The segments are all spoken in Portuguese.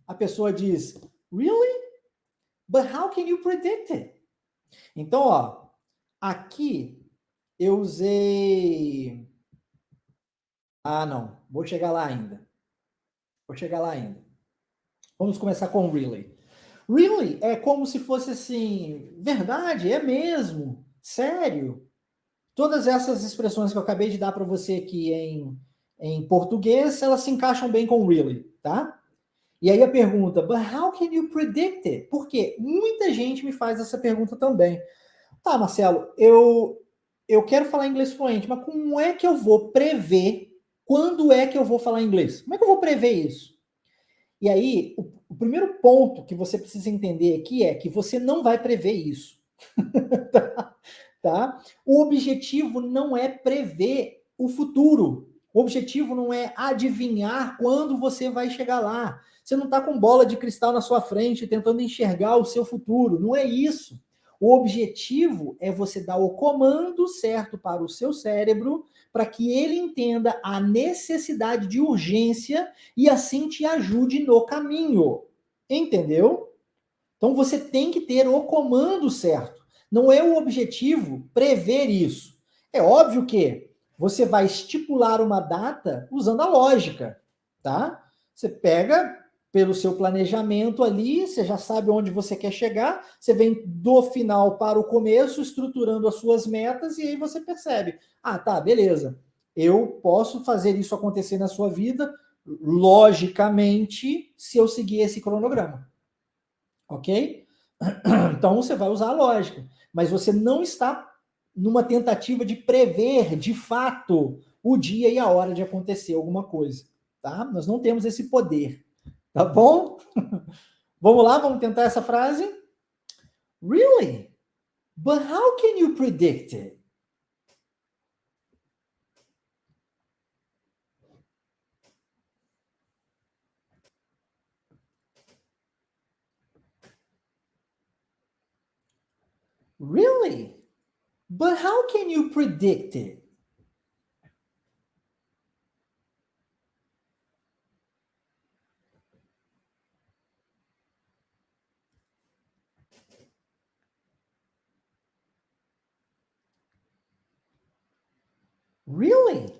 a pessoa diz, really? But how can you predict it? Então, ó, aqui eu usei... Ah, não, vou chegar lá ainda. Vamos começar com really. Really é como se fosse assim, verdade, é mesmo, sério. Todas essas expressões que eu acabei de dar para você aqui em português, elas se encaixam bem com really, tá? E aí a pergunta, but how can you predict it? Porque muita gente me faz essa pergunta também. Tá, Marcelo, eu quero falar inglês fluente, mas como é que eu vou prever quando é que eu vou falar inglês? Como é que eu vou prever isso? E aí, o primeiro ponto que você precisa entender aqui é que você não vai prever isso. Tá? O objetivo não é prever o futuro. O objetivo não é adivinhar quando você vai chegar lá. Você não está com bola de cristal na sua frente tentando enxergar o seu futuro. Não é isso. O objetivo é você dar o comando certo para o seu cérebro para que ele entenda a necessidade de urgência e assim te ajude no caminho. Entendeu? Então você tem que ter o comando certo. Não é o objetivo prever isso. É óbvio que você vai estipular uma data usando a lógica, tá? Você pega pelo seu planejamento ali, você já sabe onde você quer chegar, você vem do final para o começo, estruturando as suas metas, e aí você percebe, ah, tá, beleza, eu posso fazer isso acontecer na sua vida, logicamente, se eu seguir esse cronograma. Ok? Então você vai usar a lógica, mas você não está numa tentativa de prever de fato o dia e a hora de acontecer alguma coisa, tá? Nós não temos esse poder, tá bom? Vamos lá, vamos tentar essa frase? Really? But how can you predict it? Really? But how can you predict it? Really?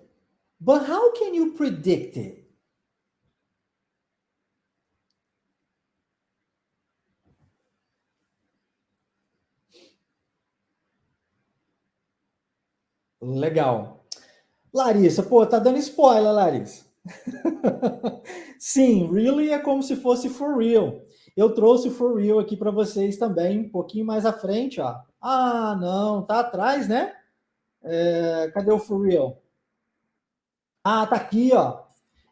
But how can you predict it? Legal. Larissa, pô, tá dando spoiler, Larissa. Sim, really é como se fosse for real. Eu trouxe o for real aqui para vocês também, um pouquinho mais à frente, ó. Ah, não, tá atrás, né? Cadê o for real? Ah, tá aqui, ó.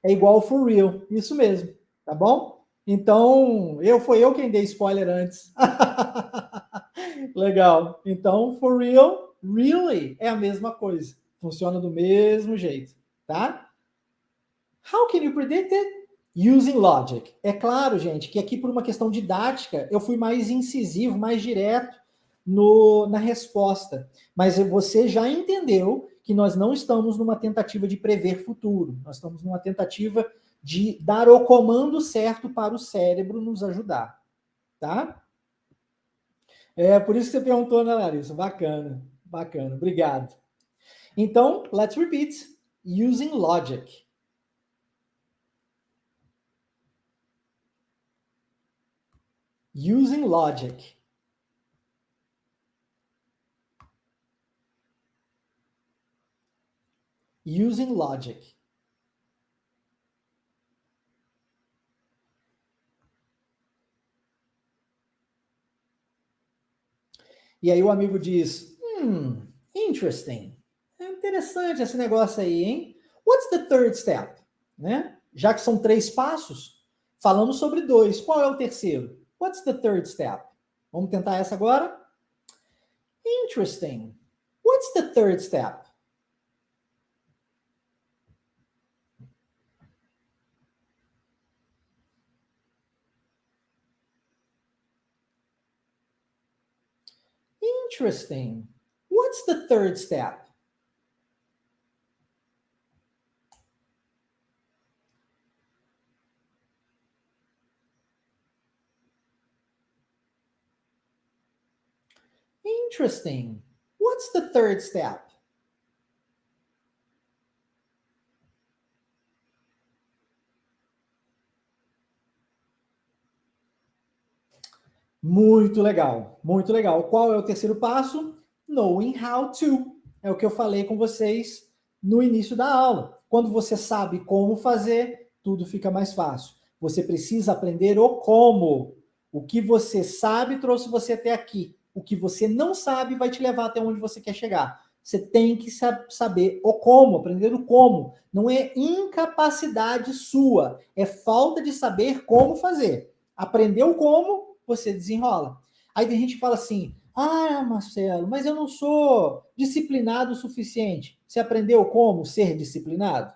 É igual o for real, isso mesmo, tá bom? Então, foi eu quem dei spoiler antes. Legal. Então, for real, really é a mesma coisa. Funciona do mesmo jeito, tá? How can you predict it? Using logic. É claro, gente, que aqui por uma questão didática eu fui mais incisivo, mais direto na resposta. Mas você já entendeu que nós não estamos numa tentativa de prever futuro. Nós estamos numa tentativa de dar o comando certo para o cérebro nos ajudar. Tá? É por isso que você perguntou, né, Larissa? Bacana, bacana. Obrigado. Então, let's repeat. Using logic. Using logic. Using logic. E aí o amigo diz, interesting. É interessante esse negócio aí, hein? What's the third step? Né? Já que são 3 passos, falamos sobre 2. Qual é o terceiro? What's the third step? Vamos tentar essa agora? Interesting. What's the third step? Interesting. What's the third step? Interesting. What's the third step? Muito legal, muito legal. Qual é o terceiro passo? Knowing how to. É o que eu falei com vocês no início da aula. Quando você sabe como fazer, tudo fica mais fácil. Você precisa aprender o como. O que você sabe trouxe você até aqui. O que você não sabe vai te levar até onde você quer chegar. Você tem que saber o como, aprender o como. Não é incapacidade sua, é falta de saber como fazer. Aprendeu como, você desenrola. Aí tem gente que fala assim: ah, Marcelo, mas eu não sou disciplinado o suficiente. Você aprendeu como ser disciplinado?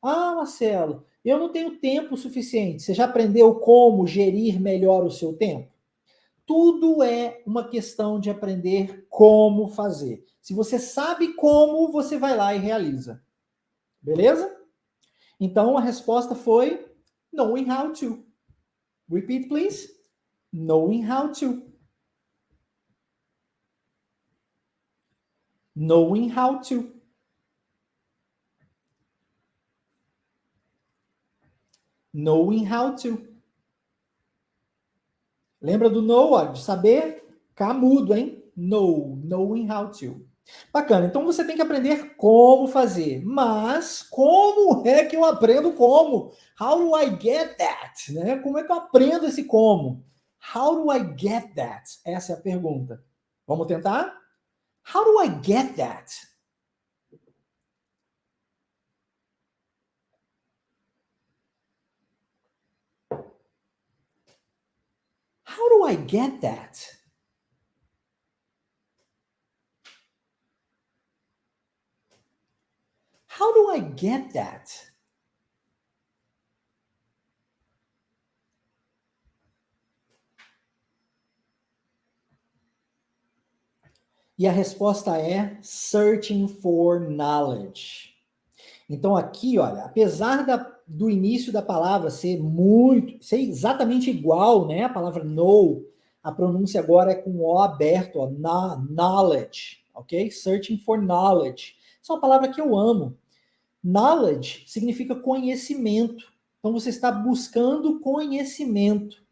Ah, Marcelo, eu não tenho tempo suficiente. Você já aprendeu como gerir melhor o seu tempo? Tudo é uma questão de aprender como fazer. Se você sabe como, você vai lá e realiza. Beleza? Então a resposta foi knowing how to. Repeat, please. Knowing how to. Knowing how to. Knowing how to. Lembra do know, ó, de saber? Camudo, hein? Know, knowing how to. Bacana, então você tem que aprender como fazer. Mas como é que eu aprendo como? How do I get that? Né? Como é que eu aprendo esse como? How do I get that? Essa é a pergunta. Vamos tentar? How do I get that? How do I get that? How do I get that? E a resposta é searching for knowledge. Então aqui, olha, apesar do início da palavra ser exatamente igual, né? A palavra know, a pronúncia agora é com O aberto, ó, knowledge, ok? Searching for knowledge. Essa é uma palavra que eu amo. Knowledge significa conhecimento. Então você está buscando conhecimento.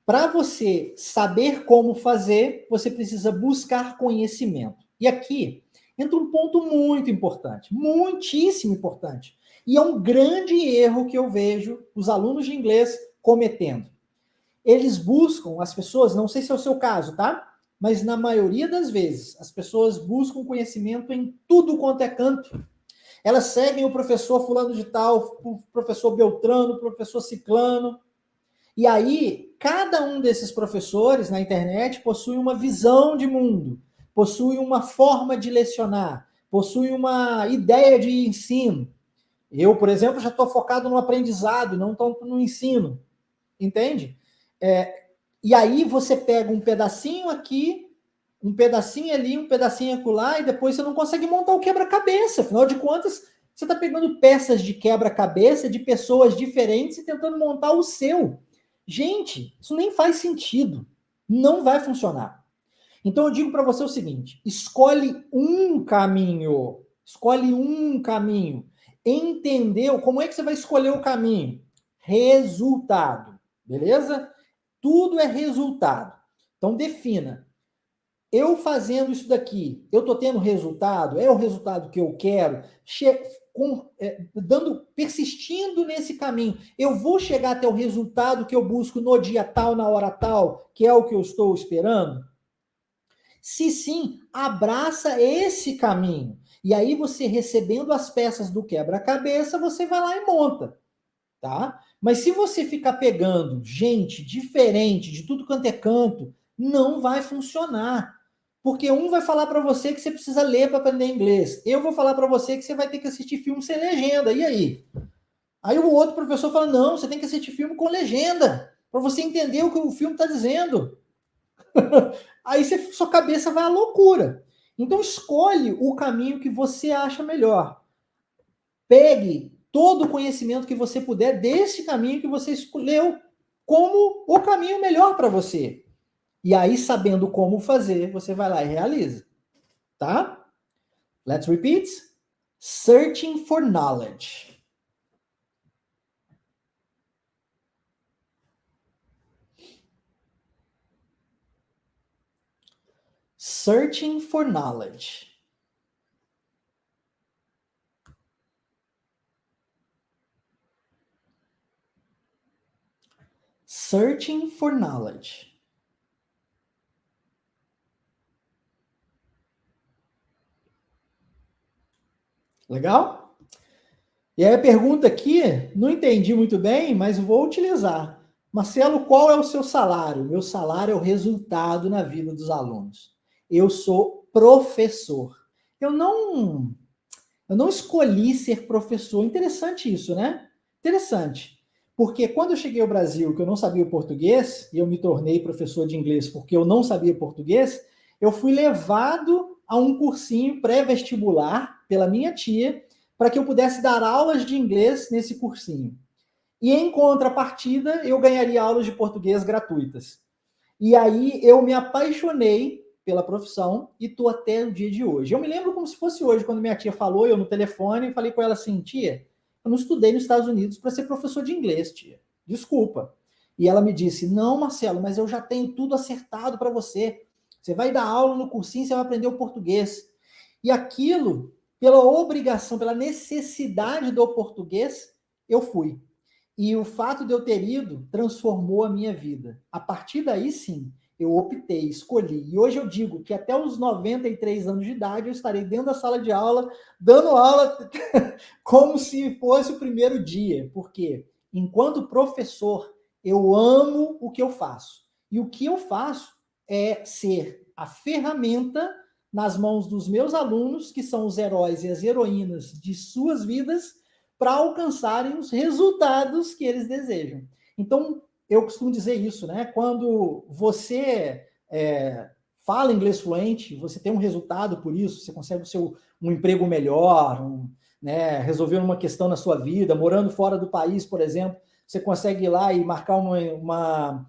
Para você saber como fazer, você precisa buscar conhecimento. E aqui entra um ponto muito importante, muitíssimo importante. E é um grande erro que eu vejo os alunos de inglês cometendo. Eles buscam, as pessoas, não sei se é o seu caso, tá? Mas na maioria das vezes, as pessoas buscam conhecimento em tudo quanto é canto. Elas seguem o professor fulano de tal, o professor Beltrano, o professor Ciclano. E aí, cada um desses professores na internet possui uma visão de mundo, possui uma forma de lecionar, possui uma ideia de ensino. Eu, por exemplo, já estou focado no aprendizado, não tanto no ensino. Entende? E aí você pega um pedacinho aqui, um pedacinho ali, um pedacinho acolá, e depois você não consegue montar o quebra-cabeça. Afinal de contas, você está pegando peças de quebra-cabeça de pessoas diferentes e tentando montar o seu. Gente, isso nem faz sentido. Não vai funcionar. Então eu digo para você o seguinte: escolhe um caminho. Escolhe um caminho. Entendeu? Como é que você vai escolher o caminho? Resultado. Beleza? Tudo é resultado. Então defina. Eu fazendo isso daqui, eu estou tendo resultado? É o resultado que eu quero? Persistindo nesse caminho, eu vou chegar até o resultado que eu busco no dia tal, na hora tal, que é o que eu estou esperando? Se sim, abraça esse caminho. E aí você recebendo as peças do quebra-cabeça, você vai lá e monta, tá? Mas se você ficar pegando gente diferente de tudo quanto é canto, não vai funcionar. Porque um vai falar para você que você precisa ler para aprender inglês. Eu vou falar para você que você vai ter que assistir filme sem legenda. E aí? Aí o outro professor fala: não, você tem que assistir filme com legenda, para você entender o que o filme está dizendo. Aí sua cabeça vai à loucura. Então escolhe o caminho que você acha melhor. Pegue todo o conhecimento que você puder desse caminho que você escolheu como o caminho melhor para você. E aí, sabendo como fazer, você vai lá e realiza. Tá? Let's repeat. Searching for knowledge. Searching for knowledge. Searching for knowledge. Legal? E aí a pergunta aqui, não entendi muito bem, mas vou utilizar. Marcelo, qual é o seu salário? Meu salário é o resultado na vida dos alunos. Eu sou professor. Eu não escolhi ser professor. Interessante isso, né? Interessante. Porque quando eu cheguei ao Brasil, que eu não sabia o português, e eu me tornei professor de inglês porque eu não sabia português, eu fui levado a um cursinho pré-vestibular pela minha tia, para que eu pudesse dar aulas de inglês nesse cursinho. E em contrapartida, eu ganharia aulas de português gratuitas. E aí eu me apaixonei pela profissão e tô até o dia de hoje. Eu me lembro como se fosse hoje, quando minha tia falou, eu no telefone, falei com ela assim, tia, eu não estudei nos Estados Unidos para ser professor de inglês, tia. Desculpa. E ela me disse, não, Marcelo, mas eu já tenho tudo acertado para você. Você vai dar aula no cursinho, você vai aprender o português. E aquilo, pela obrigação, pela necessidade do português, eu fui. E o fato de eu ter ido transformou a minha vida. A partir daí, sim, eu optei, escolhi. E hoje eu digo que até os 93 anos de idade eu estarei dentro da sala de aula, dando aula como se fosse o primeiro dia. Porque, enquanto professor, eu amo o que eu faço. E o que eu faço é ser a ferramenta nas mãos dos meus alunos, que são os heróis e as heroínas de suas vidas, para alcançarem os resultados que eles desejam. Então, eu costumo dizer isso, né? Quando você fala inglês fluente, você tem um resultado por isso, você consegue um emprego melhor, né, resolver uma questão na sua vida, morando fora do país, por exemplo, você consegue ir lá e marcar um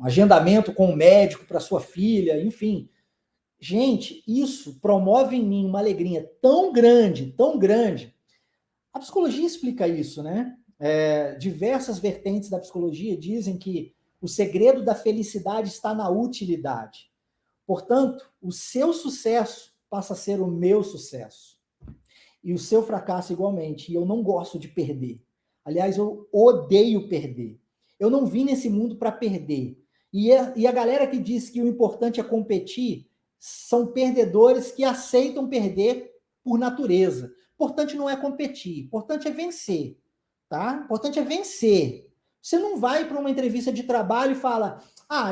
agendamento com um médico para sua filha, enfim. Gente, isso promove em mim uma alegria tão grande, tão grande. A psicologia explica isso, né? Diversas vertentes da psicologia dizem que o segredo da felicidade está na utilidade. Portanto, o seu sucesso passa a ser o meu sucesso. E o seu fracasso igualmente. E eu não gosto de perder. Aliás, eu odeio perder. Eu não vim nesse mundo para perder. E a galera que diz que o importante é competir são perdedores que aceitam perder por natureza. Importante não é competir, importante é vencer, tá? Importante é vencer. Você não vai para uma entrevista de trabalho e fala,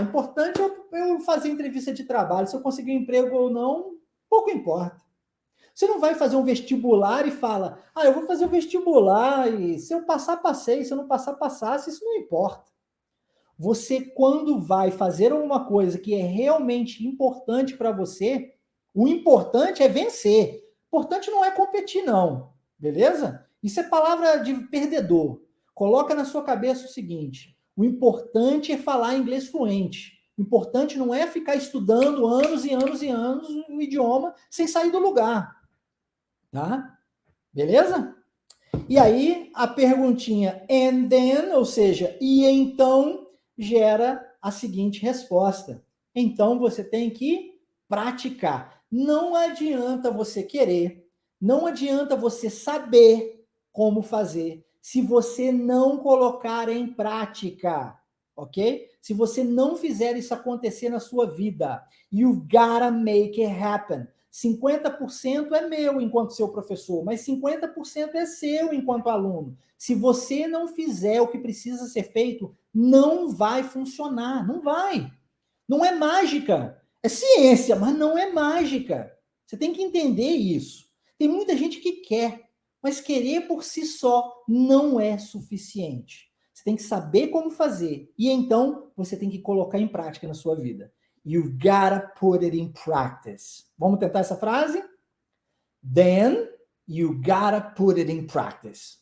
importante é eu fazer entrevista de trabalho, se eu conseguir um emprego ou não, pouco importa. Você não vai fazer um vestibular e fala, eu vou fazer o vestibular e se eu passar, passei, se eu não passar, passasse, isso não importa. Você, quando vai fazer alguma coisa que é realmente importante para você, o importante é vencer. O importante não é competir, não. Beleza? Isso é palavra de perdedor. Coloca na sua cabeça o seguinte: o importante é falar inglês fluente. O importante não é ficar estudando anos e anos e anos o idioma sem sair do lugar. Tá? Beleza? E aí, a perguntinha and then, ou seja, e então, gera a seguinte resposta. Então, você tem que praticar. Não adianta você querer, não adianta você saber como fazer, se você não colocar em prática, ok? Se você não fizer isso acontecer na sua vida. You gotta make it happen. 50% é meu enquanto seu professor, mas 50% é seu enquanto aluno. Se você não fizer o que precisa ser feito, não vai funcionar, não vai. Não é mágica. É ciência, mas não é mágica. Você tem que entender isso. Tem muita gente que quer, mas querer por si só não é suficiente. Você tem que saber como fazer e então você tem que colocar em prática na sua vida. You gotta put it in practice. Vamos tentar essa frase? Then you gotta put it in practice.